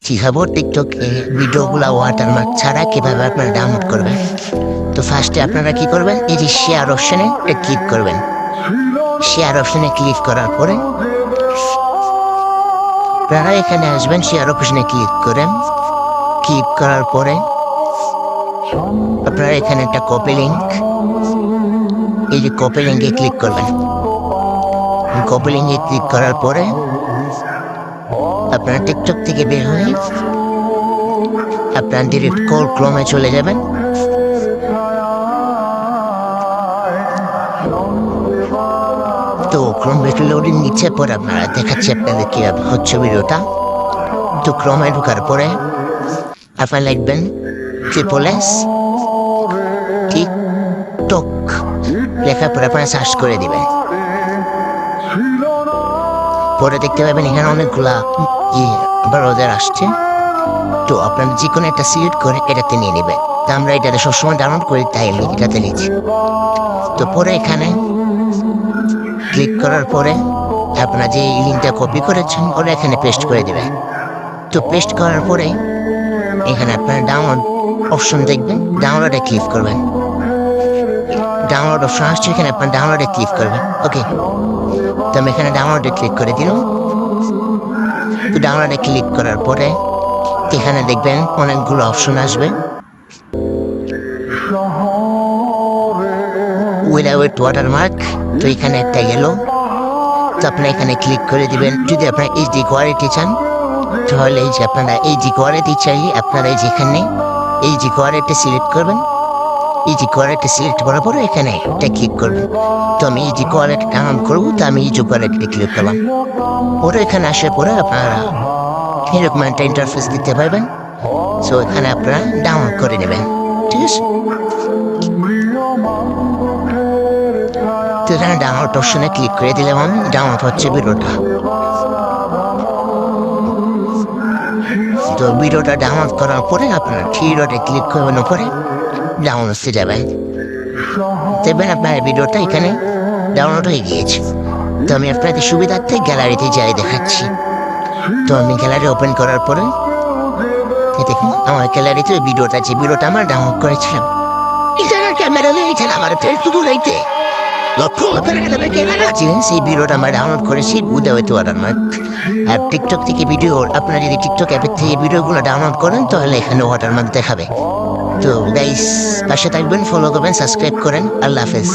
শিখাবো টিকটকে ভিডিওগুলো ওয়াটারমার্ক ছাড়া কিভাবে আপনারা ডাউনলোড করবেন। তো ফার্স্টে আপনারা কি করবেন, এই যে শেয়ার অপশনে ক্লিক করবেন। শেয়ার অপশনে ক্লিক করার পরে আপনারা এখানে আসবেন, শেয়ার অপশনে ক্লিক করেন। ক্লিক করার পরে আপনারা এখানে একটা কপি লিঙ্ক, এই যে কপি লিঙ্কে ক্লিক করবেন। কপি লিঙ্কে ক্লিক করার পরে আপনারা টিকটক থেকে বের হয়ে আপনারা ডিরেক্ট ক্রোমে চলে যাবেন। তো ক্রোম লোডিং নিচ্ছে পরে আপনারা দেখাচ্ছি আপনাদের কি হচ্ছে ভিডিওটা। তো ক্রোমে ঢোকার পরে আপনারা লিখবেন SSS টিকটক, লেখার পরে আপনারা সার্চ করে দিবেন। পরে দেখতে পাবেন এখানে অনেকগুলা ব্রাউজার আসছে। তো আপনারা যে কোনো একটা সিলেক্ট করে এটাতে নিয়ে নেবেন। তো আমরা এটাতে সবসময় ডাউনলোড করি, তাই আমি এটাতে নিচ্ছি। তো পরে এখানে ক্লিক করার পরে আপনারা যে লিঙ্কটা কপি করেছেন ওটা এখানে পেস্ট করে দেবেন। তো পেস্ট করার পরে এখানে আপনারা ডাউনলোড অপশন দেখবেন, ডাউনলোডে ক্লিক করবেন। ডাউনলোড অপশন আসছে, এখানে আপনার ডাউনলোডে ক্লিক করবেন। ওকে, তো আমি এখানে ডাউনলোডে ক্লিক করে দিলাম। তো ডাউনলোডে ক্লিক করার পরে এখানে দেখবেন অনেকগুলো অপশন আসবে। উইদাউট ওয়াটারমার্ক, তো এখানে একটা গেল। তো আপনারা এখানে ক্লিক করে দিবেন। যদি আপনারা HD কোয়ালিটি চান তাহলে এই যে আপনারা HD কোয়ালিটি চাইলে আপনারা যেখানে HD কোয়ালিটি সিলেক্ট করবেন। HD কোয়ালিটি সিলেক্ট করার পরে এখানে একটা ক্লিক করবেন। তো আমি HD কোয়ালিটি ডাউনলোড করবো, তো আমি HD কোয়ালিটি ক্লিক করলাম। পরে এখানে আসার পরে আপনারা এরকম একটা ইন্টারফেস দিতে পারবেন। সো এখানে আপনারা ডাউনলোড করে নেবেন, ঠিক আছে। তো এখানে ডাউনলোড অপশনে ক্লিক করে দিলাম, আমি ডাউনলোড হচ্ছে ভিডিওটা। তো ভিডিওটা ডাউনলোড করার পরে আপনারা থ্রি ক্লিক করবেন, পরে ডাউনলোডে যাবেন। দেখবেন আপনার ভিডিওটা এখানে ডাউনলোড হয়ে গিয়েছে। তো আমি আপনাদের সুবিধার্থে গ্যালারিতে যাই দেখাচ্ছি। তো আমি গ্যালারি ওপেন করার পরে দেখুন আমার গ্যালারিতে ভিডিওটা, যে ভিডিওটা আমরা ডাউনলোড করেছিলাম ক্যামেরা নিয়েছেন আমার ফেসবুক লাইতে সেই ভিডিওটা আমরা ডাউনলোড করেছি উইদাউট ওয়াটারমার্ক। আর টিকটক থেকে ভিডিও, আপনারা যদি টিকটক অ্যাপের থেকে ভিডিওগুলো ডাউনলোড করেন তাহলে এখানে ওয়াটারমার্ক দেখাবে। তো গাইস পাশে থাকবেন, ফলো করবেন, সাবস্ক্রাইব করেন। আল্লাহ হাফেজ।